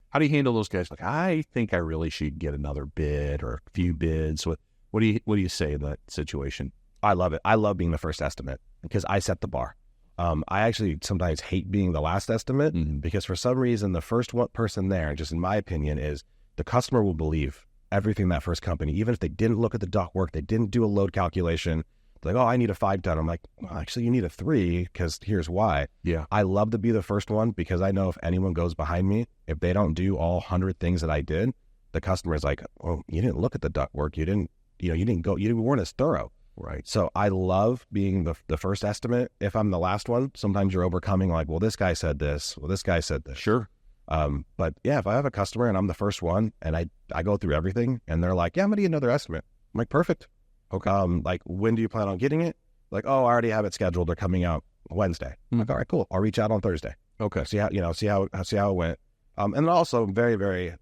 How do you handle those guys? Like, I think I really should get another bid or a few bids. What do you say in that situation? I love it. I love being the first estimate because I set the bar. I actually sometimes hate being the last estimate because for some reason, the first person there, just in my opinion, is the customer will believe everything that first company, even if they didn't look at the ductwork, they didn't do a load calculation. They're like, oh, I need a 5-ton. I'm like, well, actually, you need a 3 because here's why. Yeah. I love to be the first one because I know if anyone goes behind me, if they don't do all 100 things that I did, the customer is like, oh, you didn't look at the ductwork. You weren't as thorough. Right. So I love being the first estimate. If I'm the last one, sometimes you're overcoming like, well, this guy said this. Well, this guy said this. Sure. But yeah, if I have a customer and I'm the first one and I go through everything and they're like, yeah, I'm going to get another estimate. I'm like, perfect. Okay. Like, when do you plan on getting it? Like, oh, I already have it scheduled. They're coming out Wednesday. I'm like, all right, cool. I'll reach out on Thursday. Okay. See how it went. And then also very, very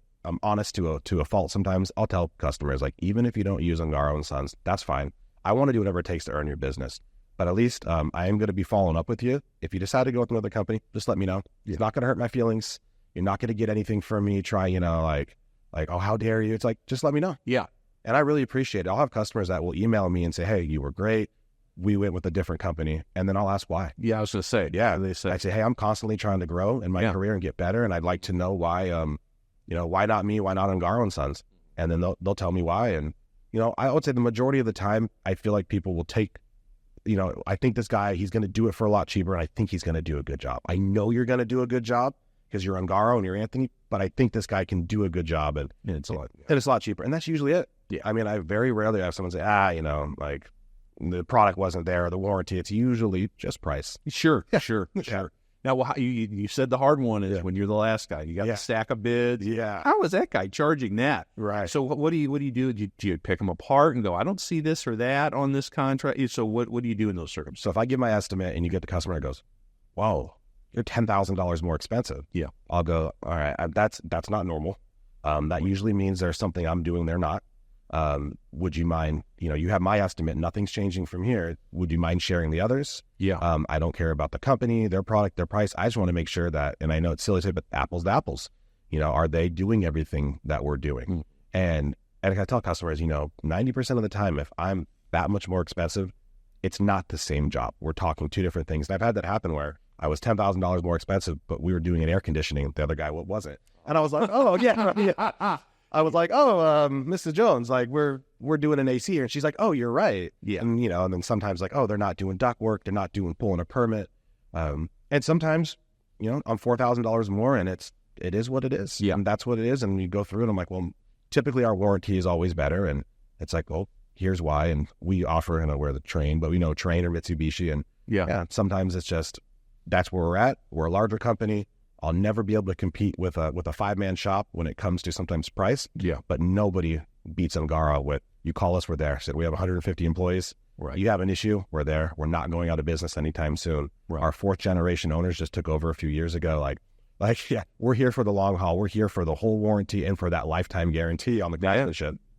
honest to a fault. Sometimes I'll tell customers, like, even if you don't use Ongaro Sons, that's fine. I want to do whatever it takes to earn your business. But at least I am going to be following up with you. If you decide to go with another company, just let me know. Yeah. It's not going to hurt my feelings. You're not going to get anything from me. Try, like, oh, how dare you? It's like, just let me know. Yeah. And I really appreciate it. I'll have customers that will email me and say, hey, you were great. We went with a different company. And then I'll ask why. Yeah, I was going to say. Yeah. They say. I say, hey, I'm constantly trying to grow in my career and get better. And I'd like to know why, why not me? Why not Ongaro Sons? And then they'll tell me why. And, I would say the majority of the time, I feel like people will take, I think this guy, he's going to do it for a lot cheaper. And I think he's going to do a good job. I know you're going to do a good job because you're Ongaro and you're Anthony, but I think this guy can do a good job. And it's a lot cheaper. And that's usually it. Yeah. I mean, I very rarely have someone say, like the product wasn't there or the warranty. It's usually just price. Sure. Sure. Now, you said the hard one is when you're the last guy. You got the stack of bids. Yeah. How is that guy charging that? Right. So what do you do? Do you pick them apart and go, I don't see this or that on this contract? So what do you do in those circumstances? So if I give my estimate and you get the customer that goes, whoa, you're $10,000 more expensive. Yeah. I'll go, all right, that's not normal. That usually means there's something I'm doing they're not. Would you mind, you have my estimate, nothing's changing from here. Would you mind sharing the others? Yeah. I don't care about the company, their product, their price. I just want to make sure that, and I know it's silly to say, but apples to apples, are they doing everything that we're doing? And I tell customers, 90% of the time, if I'm that much more expensive, it's not the same job. We're talking two different things. And I've had that happen where I was $10,000 more expensive, but we were doing an air conditioning. The other guy wasn't. And I was like, oh, yeah. I was like, oh, Mrs. Jones, like we're doing an AC here. And she's like, oh, you're right. Yeah. And, and then sometimes like, oh, they're not doing duct work. They're not pulling a permit. And sometimes, I'm $4,000 more and it is what it is. Yeah. And that's what it is. And you go through it. I'm like, well, typically our warranty is always better. And it's like, well, here's why. And we offer, we're the Train, but we know Train or Mitsubishi. And sometimes it's just, that's where we're at. We're a larger company. I'll never be able to compete with a 5-man shop when it comes to sometimes price. Yeah. But nobody beats Ongaro with, you call us, we're there. Said we have 150 employees. Right. You have an issue, we're there. We're not going out of business anytime soon. Right. Our 4th generation owners just took over a few years ago. Like, we're here for the long haul. We're here for the whole warranty and for that lifetime guarantee on the craftsmanship.